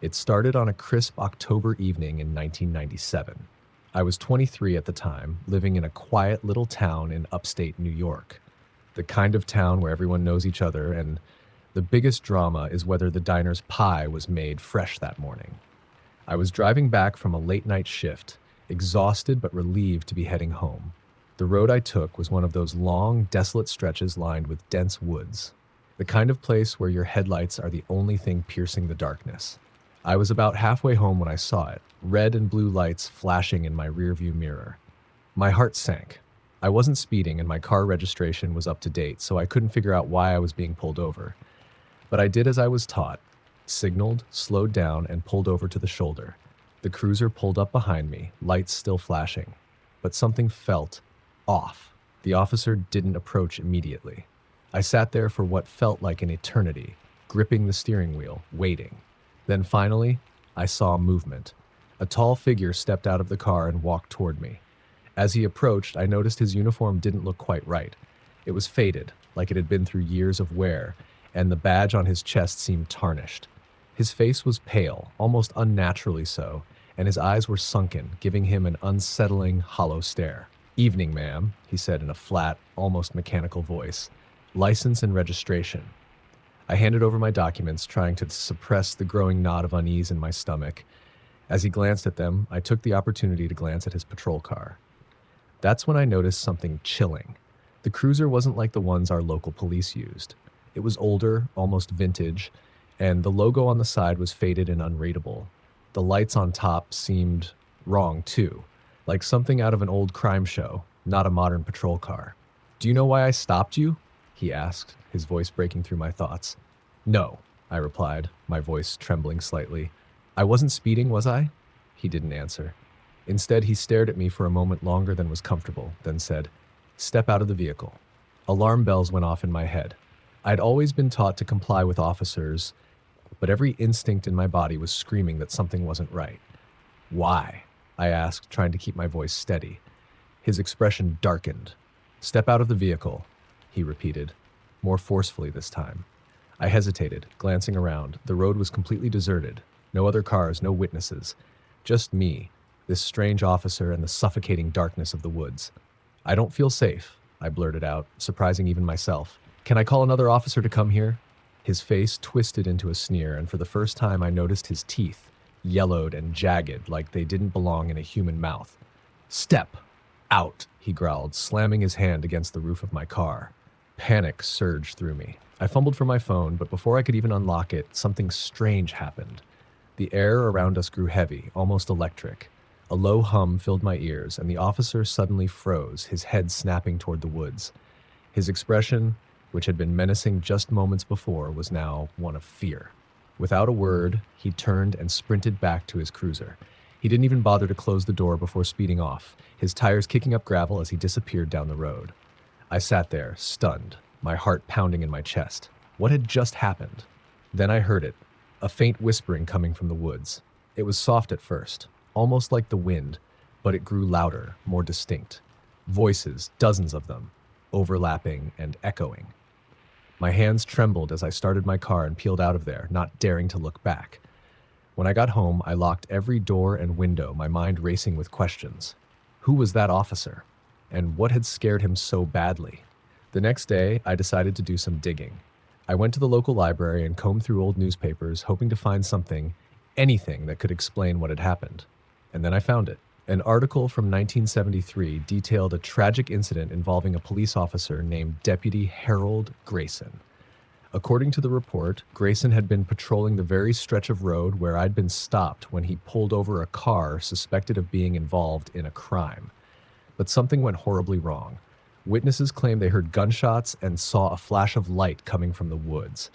It started on a crisp October evening in 1997. I was 23 at the time, living in a quiet little town in upstate New York. The kind of town where everyone knows each other, and the biggest drama is whether the diner's pie was made fresh that morning. I was driving back from a late night shift, exhausted but relieved to be heading home. The road I took was one of those long, desolate stretches lined with dense woods, the kind of place where your headlights are the only thing piercing the darkness. I was about halfway home when I saw it, red and blue lights flashing in my rearview mirror. My heart sank. I wasn't speeding and my car registration was up to date, so I couldn't figure out why I was being pulled over. But I did as I was taught, signaled, slowed down, and pulled over to the shoulder. The cruiser pulled up behind me, lights still flashing. But something felt off. The officer didn't approach immediately. I sat there for what felt like an eternity, gripping the steering wheel, waiting. Then finally, I saw movement. A tall figure stepped out of the car and walked toward me. As he approached, I noticed his uniform didn't look quite right. It was faded, like it had been through years of wear, and the badge on his chest seemed tarnished. His face was pale, almost unnaturally so, and his eyes were sunken, giving him an unsettling, hollow stare. "Evening, ma'am," he said in a flat, almost mechanical voice. "License and registration." I handed over my documents, trying to suppress the growing knot of unease in my stomach. As he glanced at them, I took the opportunity to glance at his patrol car. That's when I noticed something chilling. The cruiser wasn't like the ones our local police used. It was older, almost vintage, and the logo on the side was faded and unreadable. The lights on top seemed wrong, too, like something out of an old crime show, not a modern patrol car. "Do you know why I stopped you?" he asked, his voice breaking through my thoughts. "No," I replied, my voice trembling slightly. "I wasn't speeding, was I?" He didn't answer. Instead, he stared at me for a moment longer than was comfortable, then said, "Step out of the vehicle." Alarm bells went off in my head. I'd always been taught to comply with officers, but every instinct in my body was screaming that something wasn't right. "Why?" I asked, trying to keep my voice steady. His expression darkened. "Step out of the vehicle," he repeated, more forcefully this time. I hesitated, glancing around. The road was completely deserted. No other cars, no witnesses. Just me, this strange officer, and the suffocating darkness of the woods. "I don't feel safe," I blurted out, surprising even myself. "Can I call another officer to come here?" His face twisted into a sneer, and for the first time I noticed his teeth, yellowed and jagged like they didn't belong in a human mouth. "Step out," he growled, slamming his hand against the roof of my car. Panic surged through me. I fumbled for my phone, but before I could even unlock it, something strange happened. The air around us grew heavy, almost electric. A low hum filled my ears, and the officer suddenly froze, his head snapping toward the woods. His expression, which had been menacing just moments before, was now one of fear. Without a word, he turned and sprinted back to his cruiser. He didn't even bother to close the door before speeding off, his tires kicking up gravel as he disappeared down the road. I sat there, stunned, my heart pounding in my chest. What had just happened? Then I heard it, a faint whispering coming from the woods. It was soft at first, almost like the wind, but it grew louder, more distinct. Voices, dozens of them, overlapping and echoing. My hands trembled as I started my car and peeled out of there, not daring to look back. When I got home, I locked every door and window, my mind racing with questions. Who was that officer? And what had scared him so badly? The next day, I decided to do some digging. I went to the local library and combed through old newspapers, hoping to find something, anything that could explain what had happened. And then I found it. An article from 1973 detailed a tragic incident involving a police officer named Deputy Harold Grayson. According to the report, Grayson had been patrolling the very stretch of road where I'd been stopped when he pulled over a car suspected of being involved in a crime. But something went horribly wrong. Witnesses claimed they heard gunshots and saw a flash of light coming from the woods.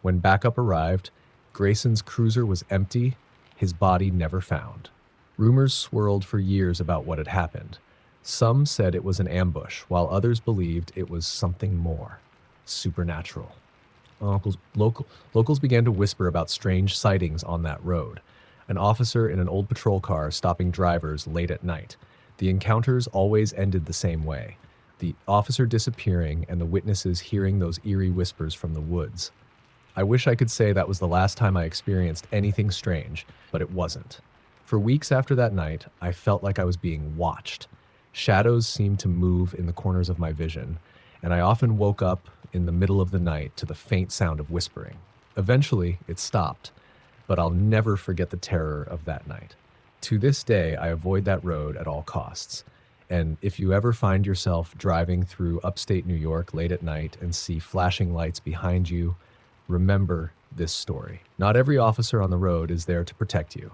When backup arrived, Grayson's cruiser was empty, his body never found. Rumors swirled for years about what had happened. Some said it was an ambush, while others believed it was something more, supernatural. Locals began to whisper about strange sightings on that road. An officer in an old patrol car stopping drivers late at night. The encounters always ended the same way. The officer disappearing and the witnesses hearing those eerie whispers from the woods. I wish I could say that was the last time I experienced anything strange, but it wasn't. For weeks after that night, I felt like I was being watched. Shadows seemed to move in the corners of my vision, and I often woke up in the middle of the night to the faint sound of whispering. Eventually, it stopped, but I'll never forget the terror of that night. To this day, I avoid that road at all costs. And if you ever find yourself driving through upstate New York late at night and see flashing lights behind you, remember this story. Not every officer on the road is there to protect you.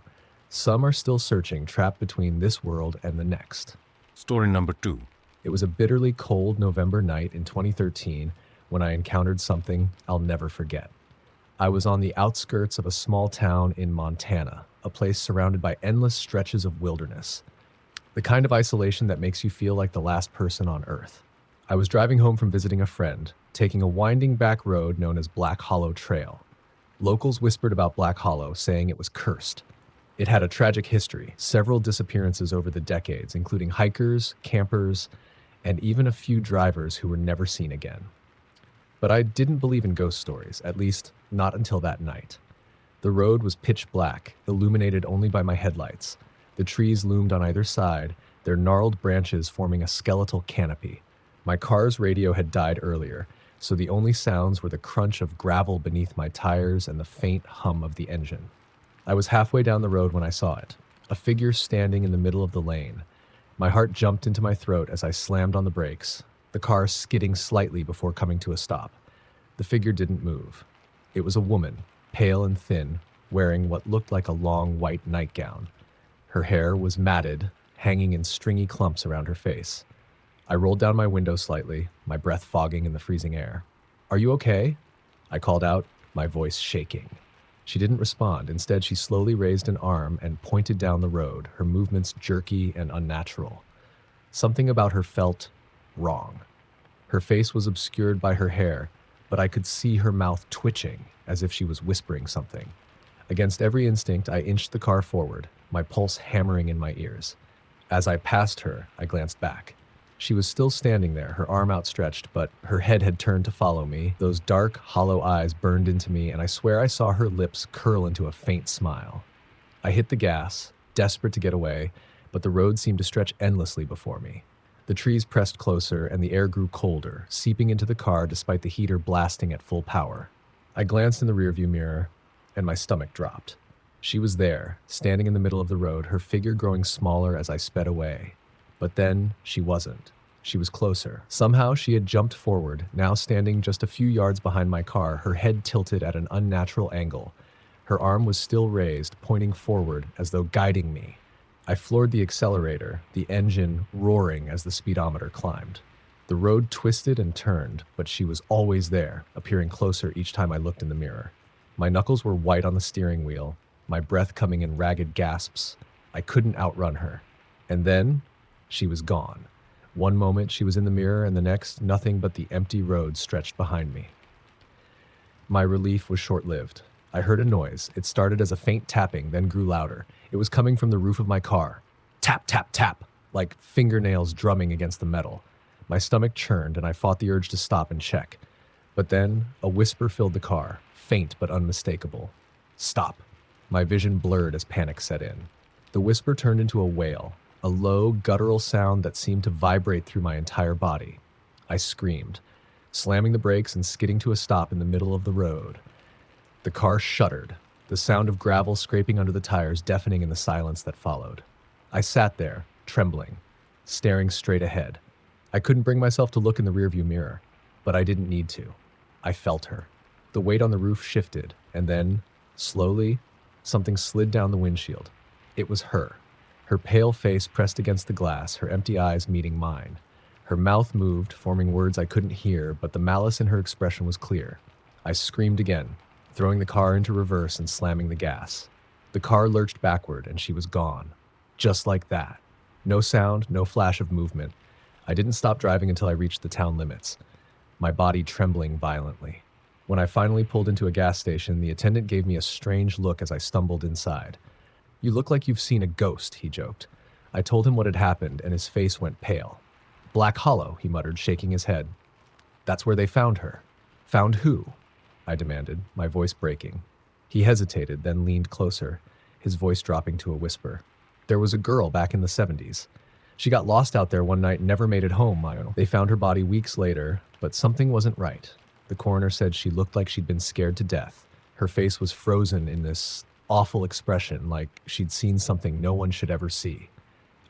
Some are still searching, trapped between this world and the next. Story number 2. It was a bitterly cold November night in 2013 when I encountered something I'll never forget. I was on the outskirts of a small town in Montana, a place surrounded by endless stretches of wilderness. The kind of isolation that makes you feel like the last person on Earth. I was driving home from visiting a friend, taking a winding back road known as Black Hollow Trail. Locals whispered about Black Hollow, saying it was cursed. It had a tragic history, several disappearances over the decades, including hikers, campers, and even a few drivers who were never seen again. But I didn't believe in ghost stories, at least not until that night. The road was pitch black, illuminated only by my headlights. The trees loomed on either side, their gnarled branches forming a skeletal canopy. My car's radio had died earlier, so the only sounds were the crunch of gravel beneath my tires and the faint hum of the engine. I was halfway down the road when I saw it, a figure standing in the middle of the lane. My heart jumped into my throat as I slammed on the brakes, the car skidding slightly before coming to a stop. The figure didn't move. It was a woman, pale and thin, wearing what looked like a long white nightgown. Her hair was matted, hanging in stringy clumps around her face. I rolled down my window slightly, my breath fogging in the freezing air. "Are you okay?" I called out, my voice shaking. She didn't respond. Instead, she slowly raised an arm and pointed down the road, her movements jerky and unnatural. Something about her felt wrong. Her face was obscured by her hair, but I could see her mouth twitching, as if she was whispering something. Against every instinct, I inched the car forward, my pulse hammering in my ears. As I passed her, I glanced back. She was still standing there, her arm outstretched, but her head had turned to follow me. Those dark, hollow eyes burned into me, and I swear I saw her lips curl into a faint smile. I hit the gas, desperate to get away, but the road seemed to stretch endlessly before me. The trees pressed closer, and the air grew colder, seeping into the car despite the heater blasting at full power. I glanced in the rearview mirror, and my stomach dropped. She was there, standing in the middle of the road, her figure growing smaller as I sped away. But then she wasn't. She was closer. Somehow she had jumped forward, now standing just a few yards behind my car, her head tilted at an unnatural angle. Her arm was still raised, pointing forward as though guiding me. I floored the accelerator, the engine roaring as the speedometer climbed. The road twisted and turned, but she was always there, appearing closer each time I looked in the mirror. My knuckles were white on the steering wheel, my breath coming in ragged gasps. I couldn't outrun her. And then she was gone. One moment she was in the mirror, and the next, nothing but the empty road stretched behind me. My relief was short-lived. I heard a noise. It started as a faint tapping, then grew louder. It was coming from the roof of my car. Tap, tap, tap, like fingernails drumming against the metal. My stomach churned, and I fought the urge to stop and check. But then a whisper filled the car, faint but unmistakable. "Stop." My vision blurred as panic set in. The whisper turned into a wail, a low, guttural sound that seemed to vibrate through my entire body. I screamed, slamming the brakes and skidding to a stop in the middle of the road. The car shuddered, the sound of gravel scraping under the tires deafening in the silence that followed. I sat there, trembling, staring straight ahead. I couldn't bring myself to look in the rearview mirror, but I didn't need to. I felt her. The weight on the roof shifted, and then, slowly, something slid down the windshield. It was her. Her pale face pressed against the glass, her empty eyes meeting mine. Her mouth moved, forming words I couldn't hear, but the malice in her expression was clear. I screamed again, throwing the car into reverse and slamming the gas. The car lurched backward, and she was gone. Just like that. No sound, no flash of movement. I didn't stop driving until I reached the town limits, my body trembling violently. When I finally pulled into a gas station, the attendant gave me a strange look as I stumbled inside. "You look like you've seen a ghost," he joked. I told him what had happened, and his face went pale. "Black Hollow," he muttered, shaking his head. "That's where they found her." "Found who?" I demanded, my voice breaking. He hesitated, then leaned closer, his voice dropping to a whisper. There was a girl back in the 70s. She got lost out there one night and never made it home, Mayo. They found her body weeks later, but something wasn't right. The coroner said she looked like she'd been scared to death. Her face was frozen in this awful expression, like she'd seen something no one should ever see.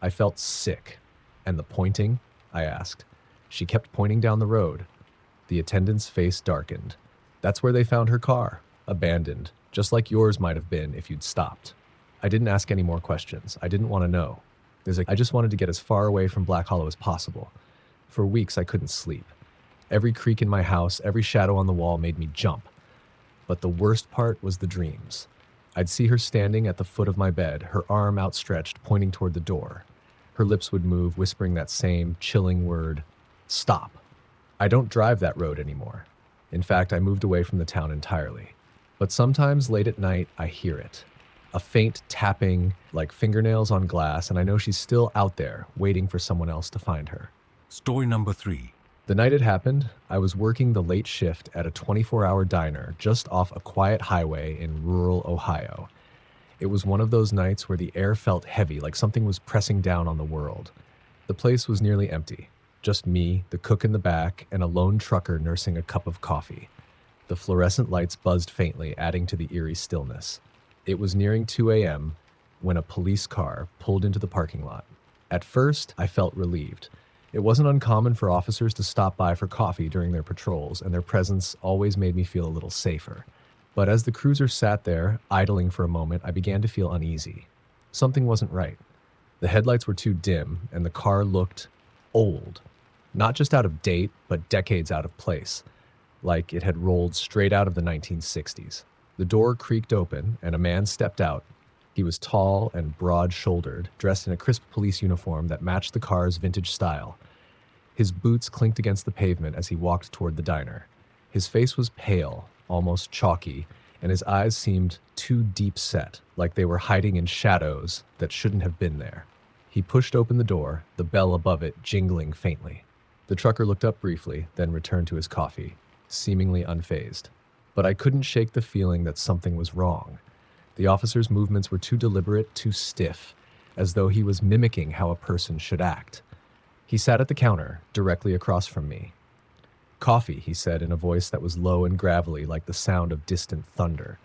I felt sick. And the pointing? I asked. She kept pointing down the road. The attendant's face darkened. That's where they found her car, abandoned, just like yours might have been if you'd stopped. I didn't ask any more questions. I didn't want to know. I just wanted to get as far away from Black Hollow as possible. For weeks, I couldn't sleep. Every creak in my house, every shadow on the wall made me jump. But the worst part was the dreams. I'd see her standing at the foot of my bed, her arm outstretched, pointing toward the door. Her lips would move, whispering that same chilling word, stop. I don't drive that road anymore. In fact, I moved away from the town entirely. But sometimes late at night, I hear it. A faint tapping, like fingernails on glass, and I know she's still out there, waiting for someone else to find her. Story number 3. The night it happened, I was working the late shift at a 24-hour diner just off a quiet highway in rural Ohio. It was one of those nights where the air felt heavy, like something was pressing down on the world. The place was nearly empty. Just me, the cook in the back, and a lone trucker nursing a cup of coffee. The fluorescent lights buzzed faintly, adding to the eerie stillness. It was nearing 2 a.m. when a police car pulled into the parking lot. At first, I felt relieved. It wasn't uncommon for officers to stop by for coffee during their patrols, and their presence always made me feel a little safer. But as the cruiser sat there, idling for a moment, I began to feel uneasy. Something wasn't right. The headlights were too dim, and the car looked old. Not just out of date, but decades out of place, like it had rolled straight out of the 1960s. The door creaked open, and a man stepped out. He was tall and broad-shouldered, dressed in a crisp police uniform that matched the car's vintage style. His boots clinked against the pavement as he walked toward the diner. His face was pale, almost chalky, and his eyes seemed too deep-set, like they were hiding in shadows that shouldn't have been there. He pushed open the door, the bell above it jingling faintly. The trucker looked up briefly, then returned to his coffee, seemingly unfazed. But I couldn't shake the feeling that something was wrong. The officer's movements were too deliberate, too stiff, as though he was mimicking how a person should act. He sat at the counter, directly across from me. "Coffee," he said in a voice that was low and gravelly, like the sound of distant thunder.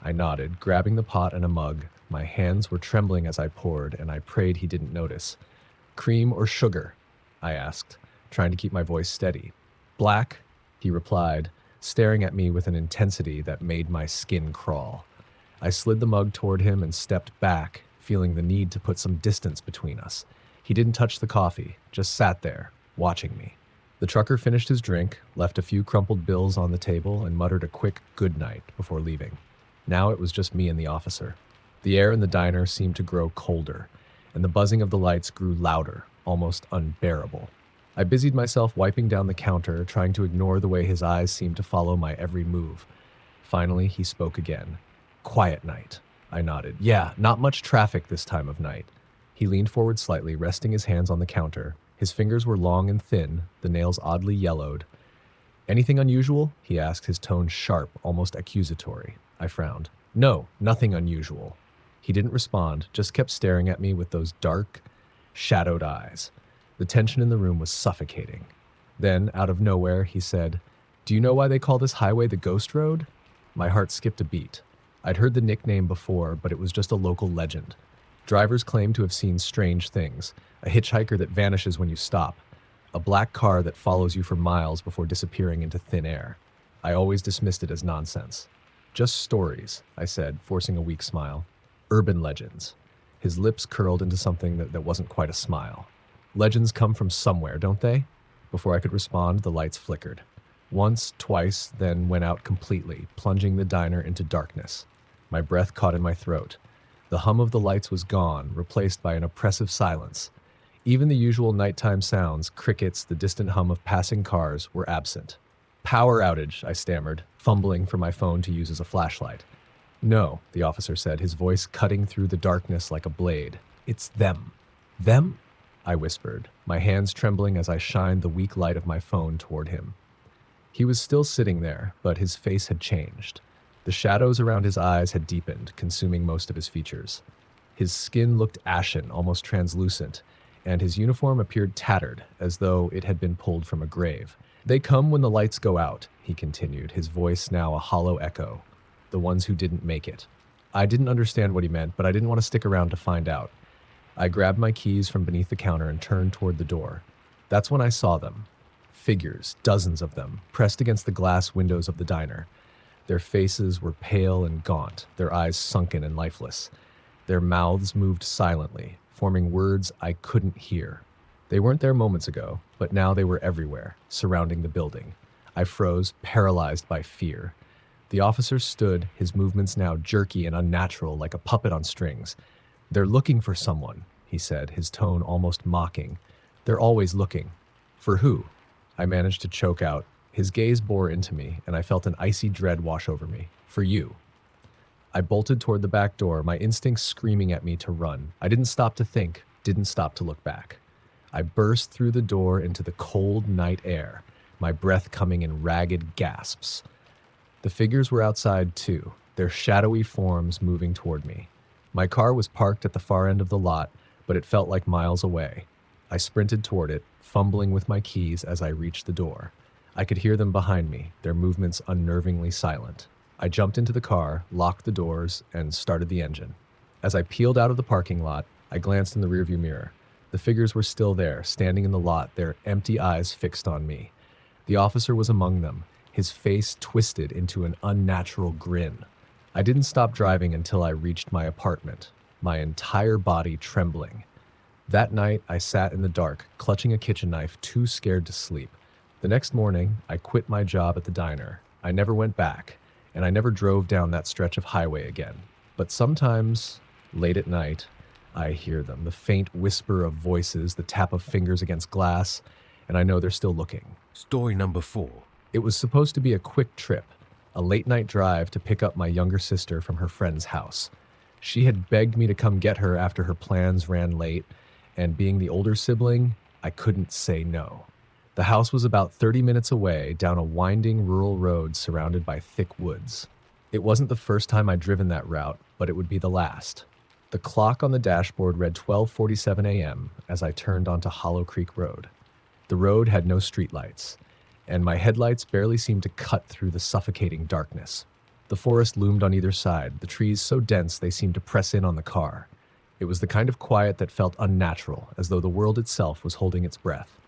I nodded, grabbing the pot and a mug. My hands were trembling as I poured, and I prayed he didn't notice. "Cream or sugar?" I asked, trying to keep my voice steady. "Black," he replied, staring at me with an intensity that made my skin crawl. I slid the mug toward him and stepped back, feeling the need to put some distance between us. He didn't touch the coffee, just sat there, watching me. The trucker finished his drink, left a few crumpled bills on the table, and muttered a quick good night before leaving. Now it was just me and the officer. The air in the diner seemed to grow colder, and the buzzing of the lights grew louder, almost unbearable. I busied myself wiping down the counter, trying to ignore the way his eyes seemed to follow my every move. Finally, he spoke again. "Quiet night." I nodded. "Yeah, not much traffic this time of night." He leaned forward slightly, resting his hands on the counter. His fingers were long and thin, the nails oddly yellowed. "Anything unusual?" he asked, his tone sharp, almost accusatory. I frowned. "No, nothing unusual." He didn't respond, just kept staring at me with those dark, shadowed eyes. The tension in the room was suffocating. Then, out of nowhere, he said, "Do you know why they call this highway the Ghost Road?" My heart skipped a beat. I'd heard the nickname before, but it was just a local legend. Drivers claim to have seen strange things. A hitchhiker that vanishes when you stop. A black car that follows you for miles before disappearing into thin air. I always dismissed it as nonsense. "Just stories," I said, forcing a weak smile. "Urban legends." His lips curled into something that wasn't quite a smile. "Legends come from somewhere, don't they?" Before I could respond, the lights flickered. Once, twice, then went out completely, plunging the diner into darkness. My breath caught in my throat. The hum of the lights was gone, replaced by an oppressive silence. Even the usual nighttime sounds, crickets, the distant hum of passing cars, were absent. "Power outage," I stammered, fumbling for my phone to use as a flashlight. "No," the officer said, his voice cutting through the darkness like a blade. "It's them." "Them?" I whispered, my hands trembling as I shined the weak light of my phone toward him. He was still sitting there, but his face had changed. The shadows around his eyes had deepened, consuming most of his features. His skin looked ashen, almost translucent, and his uniform appeared tattered, as though it had been pulled from a grave. "They come when the lights go out," he continued, his voice now a hollow echo. "The ones who didn't make it." I didn't understand what he meant, but I didn't want to stick around to find out. I grabbed my keys from beneath the counter and turned toward the door. That's when I saw them. Figures, dozens of them, pressed against the glass windows of the diner. Their faces were pale and gaunt, their eyes sunken and lifeless. Their mouths moved silently, forming words I couldn't hear. They weren't there moments ago, but now they were everywhere, surrounding the building. I froze, paralyzed by fear. The officer stood, his movements now jerky and unnatural, like a puppet on strings. "They're looking for someone," he said, his tone almost mocking. "They're always looking." "For who?" I managed to choke out. His gaze bore into me, and I felt an icy dread wash over me. "For you." I bolted toward the back door, my instincts screaming at me to run. I didn't stop to think, didn't stop to look back. I burst through the door into the cold night air, my breath coming in ragged gasps. The figures were outside too, their shadowy forms moving toward me. My car was parked at the far end of the lot, but it felt like miles away. I sprinted toward it, fumbling with my keys as I reached the door. I could hear them behind me, their movements unnervingly silent. I jumped into the car, locked the doors, and started the engine. As I peeled out of the parking lot, I glanced in the rearview mirror. The figures were still there, standing in the lot, their empty eyes fixed on me. The officer was among them, his face twisted into an unnatural grin. I didn't stop driving until I reached my apartment, my entire body trembling. That night, I sat in the dark, clutching a kitchen knife, too scared to sleep. The next morning, I quit my job at the diner. I never went back, and I never drove down that stretch of highway again. But sometimes, late at night, I hear them, the faint whisper of voices, the tap of fingers against glass, and I know they're still looking. Story number 4. It was supposed to be a quick trip, a late-night drive to pick up my younger sister from her friend's house. She had begged me to come get her after her plans ran late, and being the older sibling, I couldn't say no. The house was about 30 minutes away, down a winding rural road surrounded by thick woods. It wasn't the first time I'd driven that route, but it would be the last. The clock on the dashboard read 12:47 a.m. as I turned onto Hollow Creek Road. The road had no streetlights, and my headlights barely seemed to cut through the suffocating darkness. The forest loomed on either side, the trees so dense they seemed to press in on the car. It was the kind of quiet that felt unnatural, as though the world itself was holding its breath.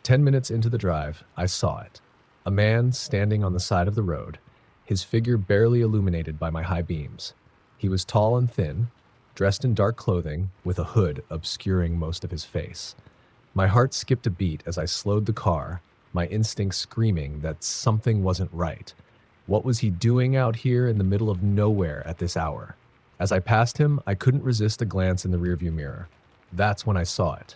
10 minutes into the drive, I saw it. A man standing on the side of the road, his figure barely illuminated by my high beams. He was tall and thin, dressed in dark clothing, with a hood obscuring most of his face. My heart skipped a beat as I slowed the car, my instincts screaming that something wasn't right. What was he doing out here in the middle of nowhere at this hour? As I passed him, I couldn't resist a glance in the rearview mirror. That's when I saw it.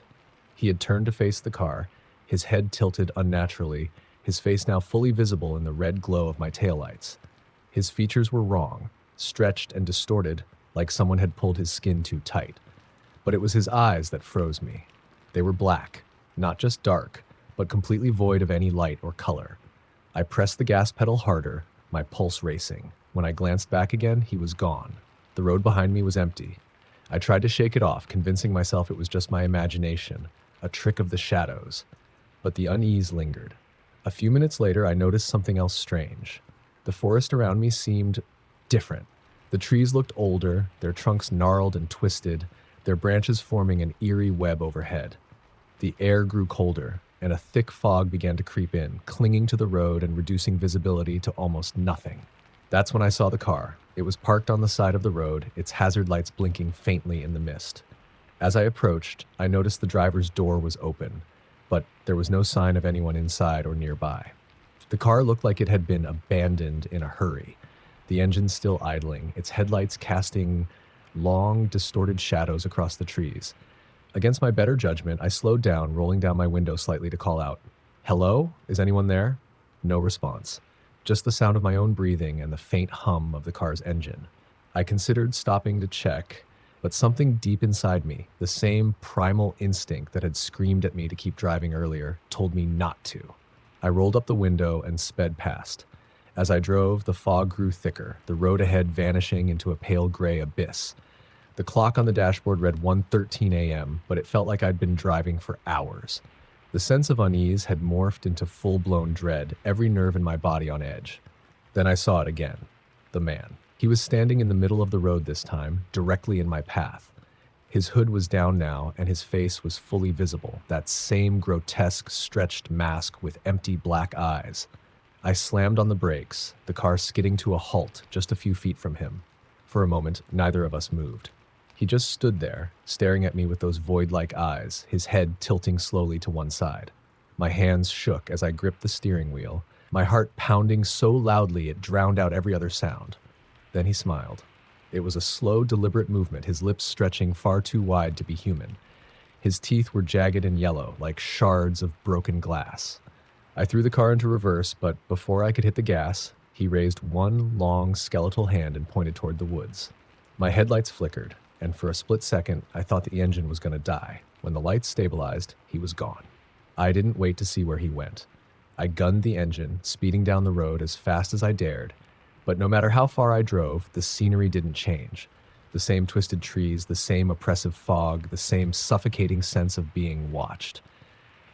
He had turned to face the car, his head tilted unnaturally, his face now fully visible in the red glow of my taillights. His features were wrong, stretched and distorted, like someone had pulled his skin too tight. But it was his eyes that froze me. They were black, not just dark, but completely void of any light or color. I pressed the gas pedal harder, my pulse racing. When I glanced back again, he was gone. The road behind me was empty. I tried to shake it off, convincing myself it was just my imagination, a trick of the shadows. But the unease lingered. A few minutes later, I noticed something else strange. The forest around me seemed different. The trees looked older, their trunks gnarled and twisted, their branches forming an eerie web overhead. The air grew colder, and a thick fog began to creep in, clinging to the road and reducing visibility to almost nothing. That's when I saw the car. It was parked on the side of the road, its hazard lights blinking faintly in the mist. As I approached, I noticed the driver's door was open, but there was no sign of anyone inside or nearby. The car looked like it had been abandoned in a hurry, the engine still idling, its headlights casting long, distorted shadows across the trees. Against my better judgment, I slowed down, rolling down my window slightly to call out, "Hello? Is anyone there?" No response. Just the sound of my own breathing and the faint hum of the car's engine. I considered stopping to check, but something deep inside me, the same primal instinct that had screamed at me to keep driving earlier, told me not to. I rolled up the window and sped past. As I drove, the fog grew thicker, the road ahead vanishing into a pale gray abyss. The clock on the dashboard read 1:13 a.m., but it felt like I'd been driving for hours. The sense of unease had morphed into full-blown dread, every nerve in my body on edge. Then I saw it again. The man. He was standing in the middle of the road this time, directly in my path. His hood was down now, and his face was fully visible, that same grotesque, stretched mask with empty black eyes. I slammed on the brakes, the car skidding to a halt just a few feet from him. For a moment, neither of us moved. He just stood there, staring at me with those void-like eyes, his head tilting slowly to one side. My hands shook as I gripped the steering wheel, my heart pounding so loudly it drowned out every other sound. Then he smiled. It was a slow, deliberate movement, his lips stretching far too wide to be human. His teeth were jagged and yellow, like shards of broken glass. I threw the car into reverse, but before I could hit the gas, he raised one long, skeletal hand and pointed toward the woods. My headlights flickered, and for a split second, I thought the engine was going to die. When the lights stabilized, he was gone. I didn't wait to see where he went. I gunned the engine, speeding down the road as fast as I dared, but no matter how far I drove, the scenery didn't change. The same twisted trees, the same oppressive fog, the same suffocating sense of being watched.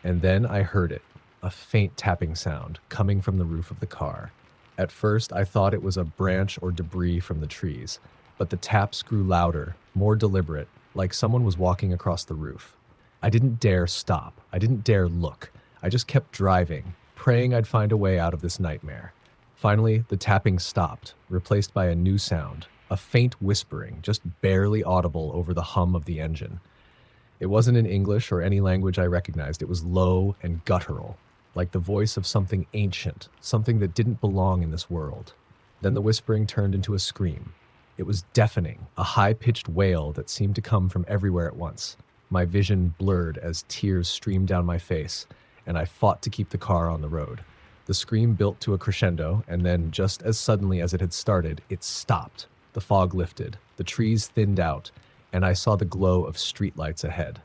And then I heard it, a faint tapping sound coming from the roof of the car. At first, I thought it was a branch or debris from the trees, but the taps grew louder, more deliberate, like someone was walking across the roof. I didn't dare stop. I didn't dare look. I just kept driving, praying I'd find a way out of this nightmare. Finally, the tapping stopped, replaced by a new sound, a faint whispering, just barely audible over the hum of the engine. It wasn't in English or any language I recognized. It was low and guttural, like the voice of something ancient, something that didn't belong in this world. Then the whispering turned into a scream. It was deafening, a high-pitched wail that seemed to come from everywhere at once. My vision blurred as tears streamed down my face, and I fought to keep the car on the road. The scream built to a crescendo, and then, just as suddenly as it had started, it stopped. The fog lifted, the trees thinned out, and I saw the glow of streetlights ahead.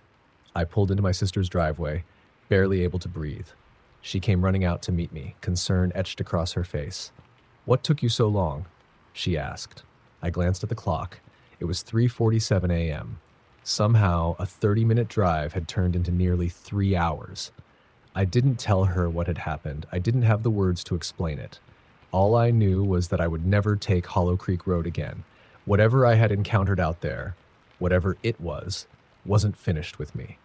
I pulled into my sister's driveway, barely able to breathe. She came running out to meet me, concern etched across her face. "What took you so long?" she asked. I glanced at the clock. It was 3:47 a.m. Somehow, a 30-minute drive had turned into nearly 3 hours. I didn't tell her what had happened. I didn't have the words to explain it. All I knew was that I would never take Hollow Creek Road again. Whatever I had encountered out there, whatever it was, wasn't finished with me.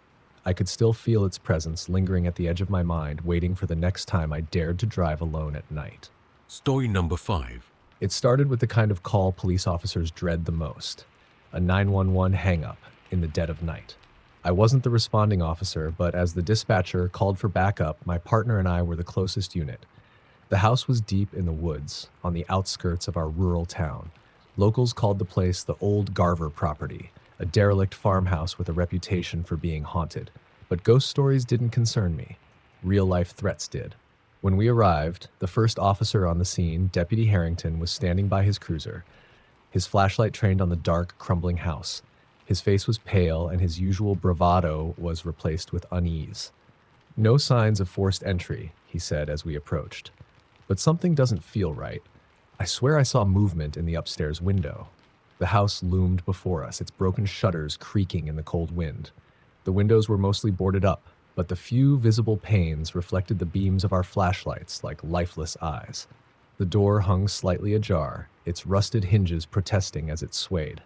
I could still feel its presence lingering at the edge of my mind, waiting for the next time I dared to drive alone at night. Story number 5. It started with the kind of call police officers dread the most, a 911 hang-up in the dead of night. I wasn't the responding officer, but as the dispatcher called for backup, my partner and I were the closest unit. The house was deep in the woods, on the outskirts of our rural town. Locals called the place the Old Garver property, a derelict farmhouse with a reputation for being haunted. But ghost stories didn't concern me. Real-life threats did. When we arrived, the first officer on the scene, Deputy Harrington, was standing by his cruiser, his flashlight trained on the dark, crumbling house. His face was pale, and his usual bravado was replaced with unease. "No signs of forced entry," he said as we approached. "But something doesn't feel right. I swear I saw movement in the upstairs window." The house loomed before us, its broken shutters creaking in the cold wind. The windows were mostly boarded up, but the few visible panes reflected the beams of our flashlights like lifeless eyes. The door hung slightly ajar, its rusted hinges protesting as it swayed.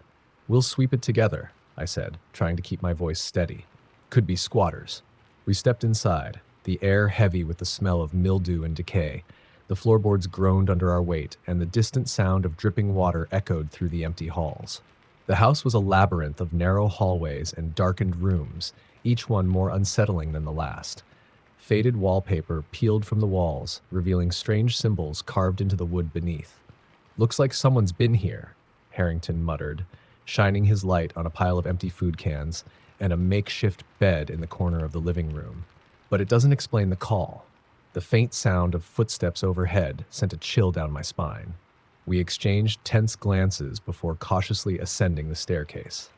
"We'll sweep it together," I said, trying to keep my voice steady. "Could be squatters." We stepped inside, the air heavy with the smell of mildew and decay. The floorboards groaned under our weight, and the distant sound of dripping water echoed through the empty halls. The house was a labyrinth of narrow hallways and darkened rooms, each one more unsettling than the last. Faded wallpaper peeled from the walls, revealing strange symbols carved into the wood beneath. "Looks like someone's been here," Harrington muttered, shining his light on a pile of empty food cans and a makeshift bed in the corner of the living room. "But it doesn't explain the call." The faint sound of footsteps overhead sent a chill down my spine. We exchanged tense glances before cautiously ascending the staircase.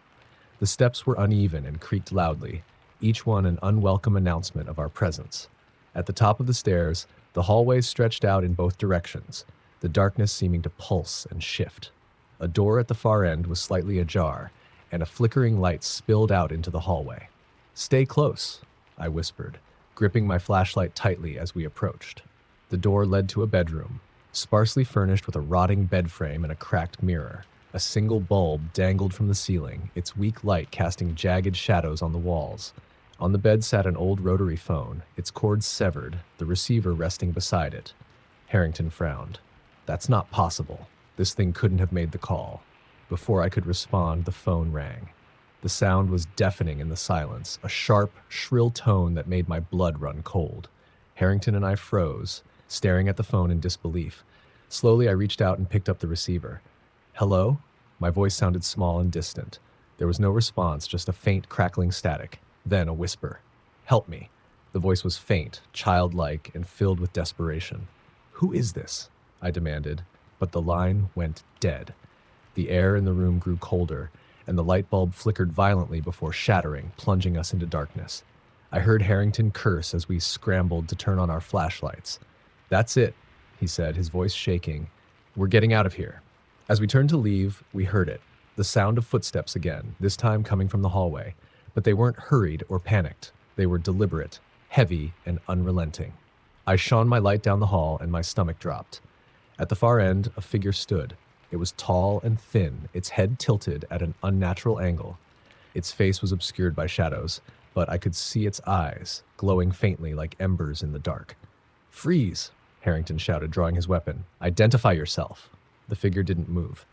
The steps were uneven and creaked loudly, each one an unwelcome announcement of our presence. At the top of the stairs, the The hallway stretched out in both directions, the darkness seeming to pulse and shift. A door at the far end was slightly ajar, and a flickering light spilled out into the hallway. "Stay close," I whispered, gripping my flashlight tightly as we approached. The door led to a bedroom, sparsely furnished with a rotting bed frame and a cracked mirror. A single bulb dangled from the ceiling, its weak light casting jagged shadows on the walls. On the bed sat an old rotary phone, its cord severed, the receiver resting beside it. Harrington frowned. "That's not possible. This thing couldn't have made the call." Before I could respond, the phone rang. The sound was deafening in the silence, a sharp, shrill tone that made my blood run cold. Harrington and I froze, staring at the phone in disbelief. Slowly, I reached out and picked up the receiver. "Hello?" My voice sounded small and distant. There was no response, just a faint crackling static. Then a whisper. "Help me." The voice was faint, childlike, and filled with desperation. "Who is this?" I demanded, but the line went dead. The air in the room grew colder, and the light bulb flickered violently before shattering, plunging us into darkness. I heard Harrington curse as we scrambled to turn on our flashlights. "That's it," he said, his voice shaking. "We're getting out of here." As we turned to leave, we heard it, the sound of footsteps again, this time coming from the hallway. But they weren't hurried or panicked. They were deliberate, heavy, and unrelenting. I shone my light down the hall, and my stomach dropped. At the far end, a figure stood. It was tall and thin, its head tilted at an unnatural angle. Its face was obscured by shadows, but I could see its eyes, glowing faintly like embers in the dark. "Freeze!" Harrington shouted, drawing his weapon. "Identify yourself." The figure didn't move.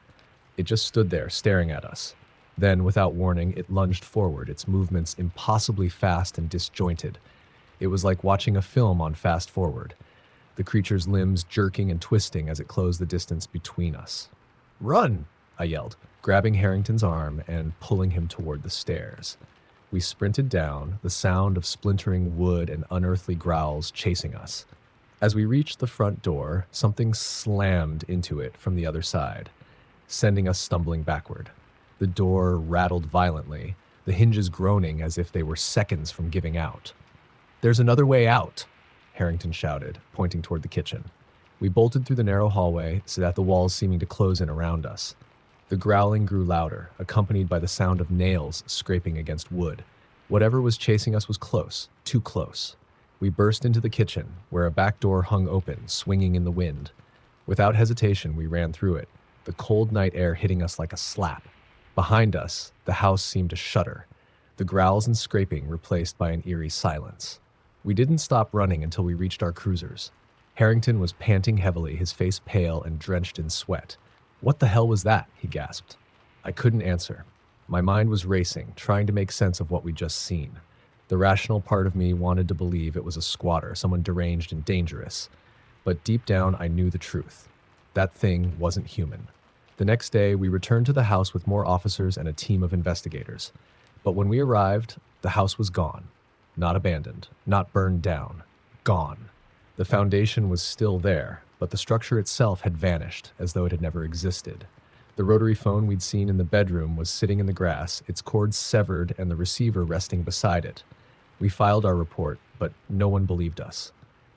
It just stood there, staring at us. Then, without warning, it lunged forward, its movements impossibly fast and disjointed. It was like watching a film on fast forward, the creature's limbs jerking and twisting as it closed the distance between us. "Run!" I yelled, grabbing Harrington's arm and pulling him toward the stairs. We sprinted down, the sound of splintering wood and unearthly growls chasing us. As we reached the front door, something slammed into it from the other side, sending us stumbling backward. The door rattled violently, the hinges groaning as if they were seconds from giving out. "There's another way out," Harrington shouted, pointing toward the kitchen. We bolted through the narrow hallway, so that the walls seeming to close in around us. The growling grew louder, accompanied by the sound of nails scraping against wood. Whatever was chasing us was close, too close. We burst into the kitchen, where a back door hung open, swinging in the wind. Without hesitation, we ran through it, the cold night air hitting us like a slap. Behind us, the house seemed to shudder, the growls and scraping replaced by an eerie silence. We didn't stop running until we reached our cruisers. Harrington was panting heavily, his face pale and drenched in sweat. "What the hell was that?" he gasped. I couldn't answer. My mind was racing, trying to make sense of what we'd just seen. The rational part of me wanted to believe it was a squatter, someone deranged and dangerous. But deep down, I knew the truth. That thing wasn't human. The next day, we returned to the house with more officers and a team of investigators. But when we arrived, the house was gone. Not abandoned, not burned down. Gone. The foundation was still there, but the structure itself had vanished, as though it had never existed. The rotary phone we'd seen in the bedroom was sitting in the grass, its cord severed and the receiver resting beside it. We filed our report, but no one believed us.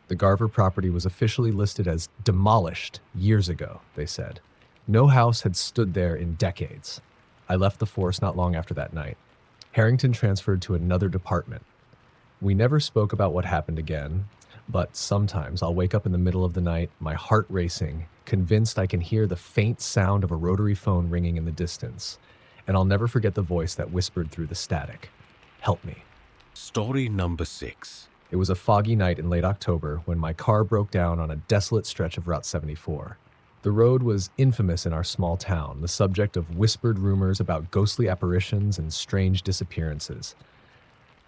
The Garver property was officially listed as demolished years ago, they said. No house had stood there in decades. I left the force not long after that night. Harrington transferred to another department. We never spoke about what happened again, but sometimes I'll wake up in the middle of the night, my heart racing, convinced I can hear the faint sound of a rotary phone ringing in the distance, and I'll never forget the voice that whispered through the static. "Help me." Story number 6. It was a foggy night in late October when my car broke down on a desolate stretch of Route 74. The road was infamous in our small town, the subject of whispered rumors about ghostly apparitions and strange disappearances.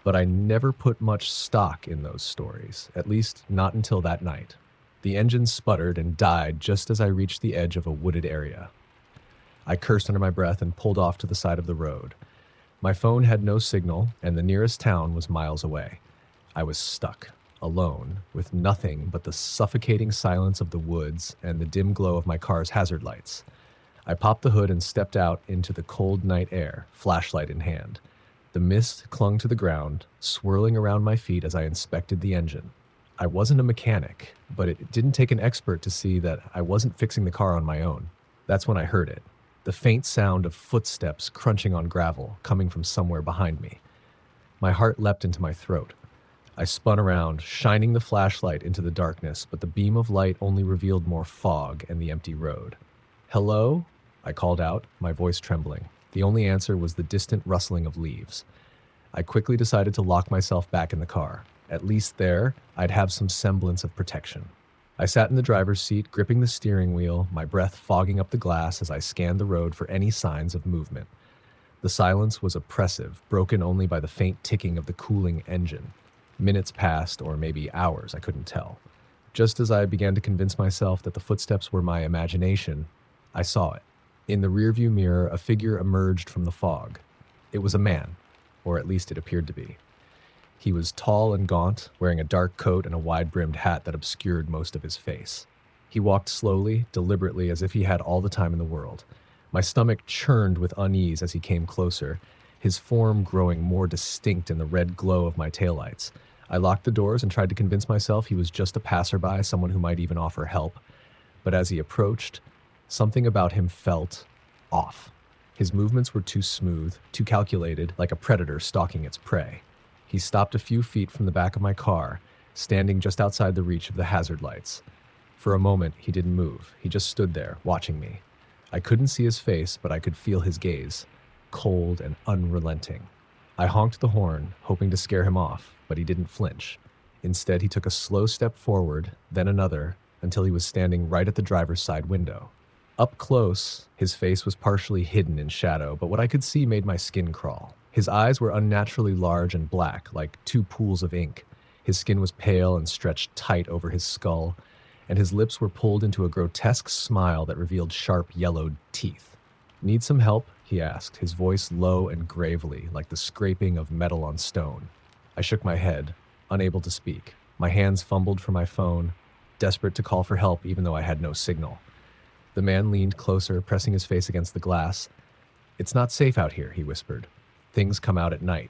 But I never put much stock in those stories, at least not until that night. The engine sputtered and died just as I reached the edge of a wooded area. I cursed under my breath and pulled off to the side of the road. My phone had no signal, and the nearest town was miles away. I was stuck, alone, with nothing but the suffocating silence of the woods and the dim glow of my car's hazard lights. I popped the hood and stepped out into the cold night air, flashlight in hand. The mist clung to the ground, swirling around my feet as I inspected the engine. I wasn't a mechanic, but it didn't take an expert to see that I wasn't fixing the car on my own. That's when I heard it. The faint sound of footsteps crunching on gravel coming from somewhere behind me. My heart leapt into my throat. I spun around, shining the flashlight into the darkness, but the beam of light only revealed more fog and the empty road. "Hello?" I called out, my voice trembling. The only answer was the distant rustling of leaves. I quickly decided to lock myself back in the car. At least there, I'd have some semblance of protection. I sat in the driver's seat, gripping the steering wheel, my breath fogging up the glass as I scanned the road for any signs of movement. The silence was oppressive, broken only by the faint ticking of the cooling engine. Minutes passed, or maybe hours, I couldn't tell. Just as I began to convince myself that the footsteps were my imagination, I saw it. In the rearview mirror, a figure emerged from the fog. It was a man, or at least it appeared to be. He was tall and gaunt, wearing a dark coat and a wide-brimmed hat that obscured most of his face. He walked slowly, deliberately, as if he had all the time in the world. My stomach churned with unease as he came closer, his form growing more distinct in the red glow of my taillights. I locked the doors and tried to convince myself he was just a passerby, someone who might even offer help. But as he approached, something about him felt off. His movements were too smooth, too calculated, like a predator stalking its prey. He stopped a few feet from the back of my car, standing just outside the reach of the hazard lights. For a moment, he didn't move. He just stood there, watching me. I couldn't see his face, but I could feel his gaze, cold and unrelenting. I honked the horn, hoping to scare him off, but he didn't flinch. Instead, he took a slow step forward, then another, until he was standing right at the driver's side window. Up close, his face was partially hidden in shadow, but what I could see made my skin crawl. His eyes were unnaturally large and black, like two pools of ink. His skin was pale and stretched tight over his skull, and his lips were pulled into a grotesque smile that revealed sharp, yellowed teeth. "Need some help?" he asked, his voice low and gravely, like the scraping of metal on stone. I shook my head, unable to speak. My hands fumbled for my phone, desperate to call for help even though I had no signal. The man leaned closer, pressing his face against the glass. "It's not safe out here," he whispered. "Things come out at night."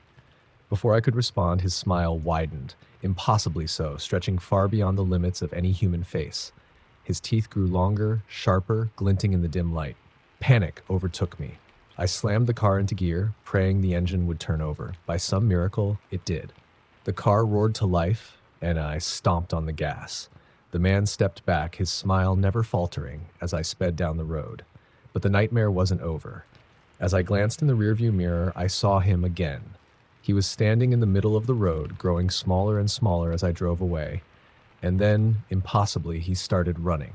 Before I could respond, his smile widened, impossibly so, stretching far beyond the limits of any human face. His teeth grew longer, sharper, glinting in the dim light. Panic overtook me. I slammed the car into gear, praying the engine would turn over. By some miracle, it did. The car roared to life, and I stomped on the gas. The man stepped back, his smile never faltering, as I sped down the road. But the nightmare wasn't over. As I glanced in the rearview mirror, I saw him again. He was standing in the middle of the road, growing smaller and smaller as I drove away. And then, impossibly, he started running.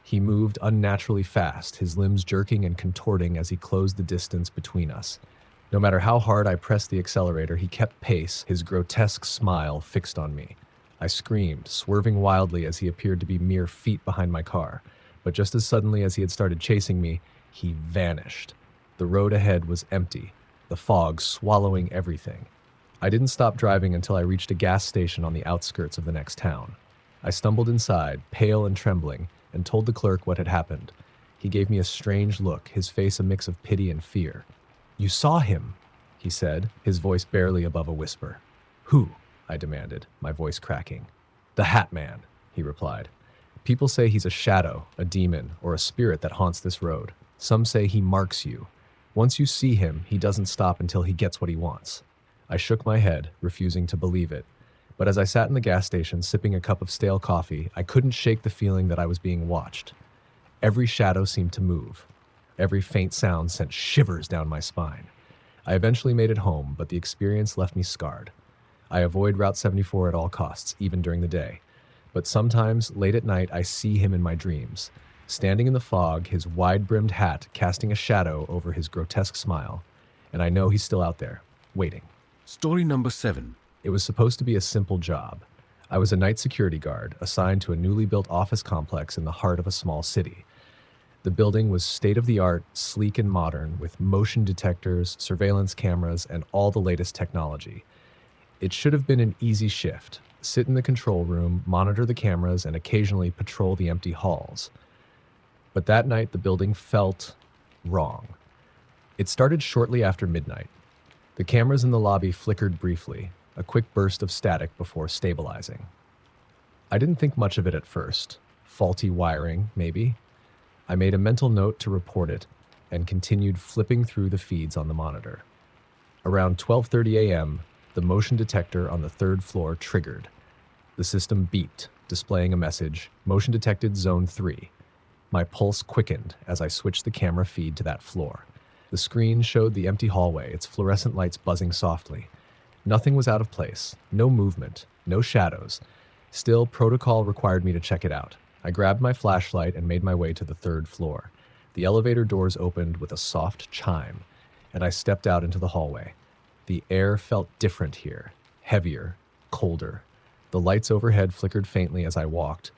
He moved unnaturally fast, his limbs jerking and contorting as he closed the distance between us. No matter how hard I pressed the accelerator, he kept pace, his grotesque smile fixed on me. I screamed, swerving wildly as he appeared to be mere feet behind my car. But just as suddenly as he had started chasing me, he vanished. The road ahead was empty, the fog swallowing everything. I didn't stop driving until I reached a gas station on the outskirts of the next town. I stumbled inside, pale and trembling, and told the clerk what had happened. He gave me a strange look, his face a mix of pity and fear. "You saw him," he said, his voice barely above a whisper. "Who?" I demanded, my voice cracking. "The Hat Man," he replied. "People say he's a shadow, a demon, or a spirit that haunts this road. Some say he marks you. Once you see him, he doesn't stop until he gets what he wants." I shook my head, refusing to believe it. But as I sat in the gas station, sipping a cup of stale coffee, I couldn't shake the feeling that I was being watched. Every shadow seemed to move. Every faint sound sent shivers down my spine. I eventually made it home, but the experience left me scarred. I avoid Route 74 at all costs, even during the day. But sometimes, late at night, I see him in my dreams, standing in the fog, his wide-brimmed hat casting a shadow over his grotesque smile. And I know he's still out there, waiting. Story number 7. It was supposed to be a simple job. I was a night security guard assigned to a newly built office complex in the heart of a small city. The building was state-of-the-art, sleek and modern, with motion detectors, surveillance cameras, and all the latest technology. It should have been an easy shift. Sit in the control room, monitor the cameras, and occasionally patrol the empty halls. But that night, the building felt wrong. It started shortly after midnight. The cameras in the lobby flickered briefly, a quick burst of static before stabilizing. I didn't think much of it at first. Faulty wiring, maybe. I made a mental note to report it and continued flipping through the feeds on the monitor. Around 12:30 a.m., the motion detector on the third floor triggered. The system beeped, displaying a message, "Motion detected zone 3." My pulse quickened as I switched the camera feed to that floor. The screen showed the empty hallway, its fluorescent lights buzzing softly. Nothing was out of place, no movement, no shadows. Still, protocol required me to check it out. I grabbed my flashlight and made my way to the third floor. The elevator doors opened with a soft chime, and I stepped out into the hallway. The air felt different here, heavier, colder. The lights overhead flickered faintly as I walked,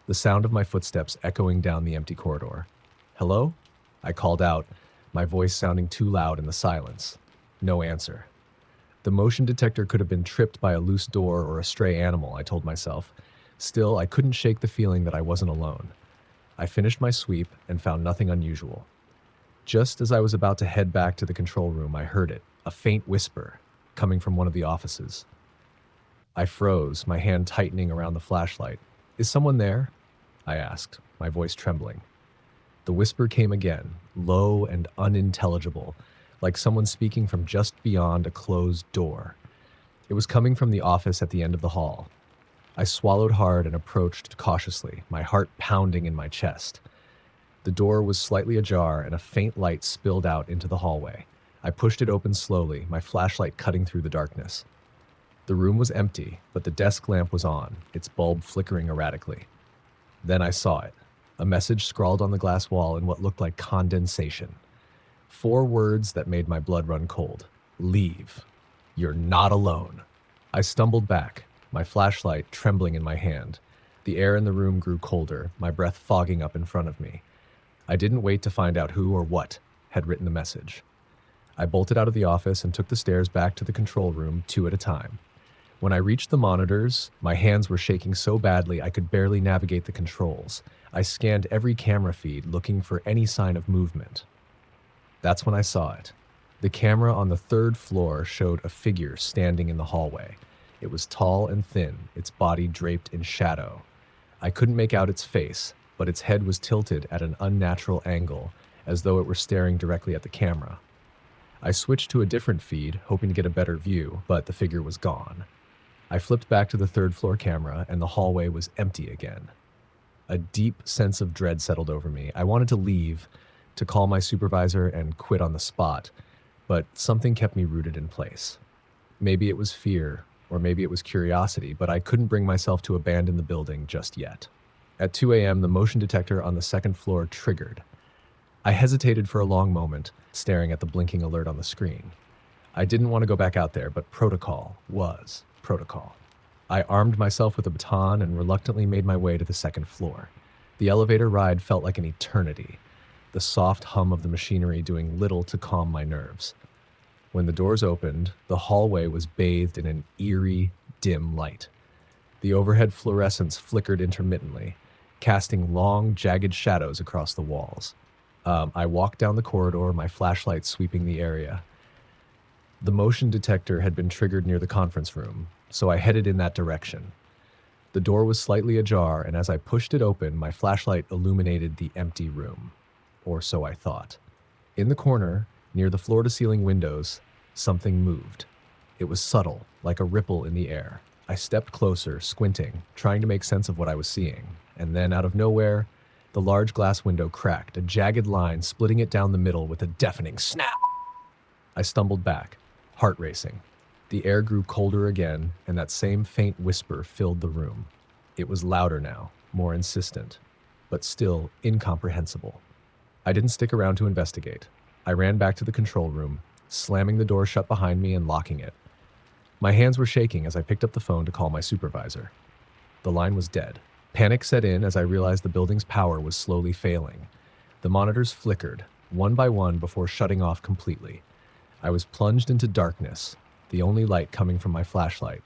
the sound of my footsteps echoing down the empty corridor. "Hello?" I called out, my voice sounding too loud in the silence. No answer. The motion detector could have been tripped by a loose door or a stray animal, I told myself. Still, I couldn't shake the feeling that I wasn't alone. I finished my sweep and found nothing unusual. Just as I was about to head back to the control room, I heard it, a faint whisper, coming from one of the offices. I froze, my hand tightening around the flashlight. "Is someone there?" I asked, my voice trembling. The whisper came again, low and unintelligible, like someone speaking from just beyond a closed door. It was coming from the office at the end of the hall. I swallowed hard and approached cautiously, my heart pounding in my chest. The door was slightly ajar and a faint light spilled out into the hallway. I pushed it open slowly, my flashlight cutting through the darkness. The room was empty, but the desk lamp was on, its bulb flickering erratically. Then I saw it, a message scrawled on the glass wall in what looked like condensation. 4 words that made my blood run cold. "Leave. You're not alone." I stumbled back, my flashlight trembling in my hand. The air in the room grew colder, my breath fogging up in front of me. I didn't wait to find out who or what had written the message. I bolted out of the office and took the stairs back to the control room 2 at a time. When I reached the monitors, my hands were shaking so badly I could barely navigate the controls. I scanned every camera feed, looking for any sign of movement. That's when I saw it. The camera on the third floor showed a figure standing in the hallway. It was tall and thin, its body draped in shadow. I couldn't make out its face, but its head was tilted at an unnatural angle, as though it were staring directly at the camera. I switched to a different feed, hoping to get a better view, but the figure was gone. I flipped back to the third floor camera, and the hallway was empty again. A deep sense of dread settled over me. I wanted to leave, to call my supervisor and quit on the spot, but something kept me rooted in place. Maybe it was fear, or maybe it was curiosity, but I couldn't bring myself to abandon the building just yet. At 2 a.m., the motion detector on the second floor triggered. I hesitated for a long moment, staring at the blinking alert on the screen. I didn't want to go back out there, but protocol was protocol. I armed myself with a baton and reluctantly made my way to the second floor. The elevator ride felt like an eternity, the soft hum of the machinery doing little to calm my nerves. When the doors opened, the hallway was bathed in an eerie, dim light. The overhead fluorescence flickered intermittently, casting long, jagged shadows across the walls. I walked down the corridor, my flashlight sweeping the area. The motion detector had been triggered near the conference room, so I headed in that direction. The door was slightly ajar, and as I pushed it open, my flashlight illuminated the empty room. Or so I thought. In the corner, near the floor-to-ceiling windows, something moved. It was subtle, like a ripple in the air. I stepped closer, squinting, trying to make sense of what I was seeing. And then, out of nowhere, the large glass window cracked, a jagged line splitting it down the middle with a deafening snap. I stumbled back, heart racing. The air grew colder again, and that same faint whisper filled the room. It was louder now, more insistent, but still incomprehensible. I didn't stick around to investigate. I ran back to the control room, slamming the door shut behind me and locking it. My hands were shaking as I picked up the phone to call my supervisor. The line was dead. Panic set in as I realized the building's power was slowly failing. The monitors flickered, one by one, before shutting off completely. I was plunged into darkness, the only light coming from my flashlight.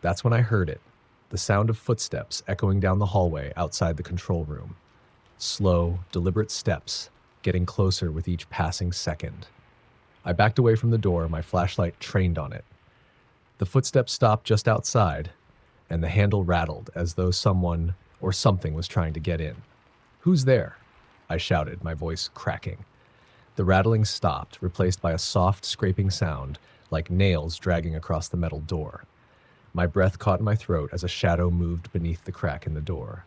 That's when I heard it, the sound of footsteps echoing down the hallway outside the control room. Slow, deliberate steps, getting closer with each passing second. I backed away from the door, my flashlight trained on it. The footsteps stopped just outside, and the handle rattled as though someone or something was trying to get in. "Who's there?" I shouted, my voice cracking. The rattling stopped, replaced by a soft, scraping sound, like nails dragging across the metal door. My breath caught in my throat as a shadow moved beneath the crack in the door.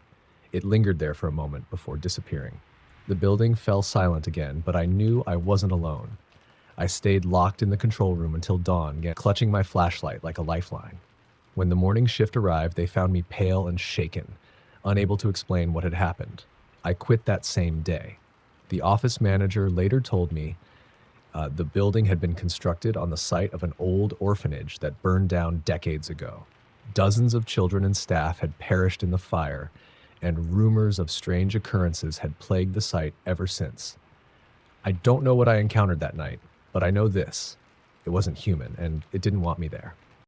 It lingered there for a moment before disappearing. The building fell silent again, but I knew I wasn't alone. I stayed locked in the control room until dawn, yet clutching my flashlight like a lifeline. When the morning shift arrived, they found me pale and shaken, unable to explain what had happened. I quit that same day. The office manager later told me the building had been constructed on the site of an old orphanage that burned down decades ago. Dozens of children and staff had perished in the fire, and rumors of strange occurrences had plagued the site ever since. I don't know what I encountered that night, but I know this. It wasn't human, and it didn't want me there.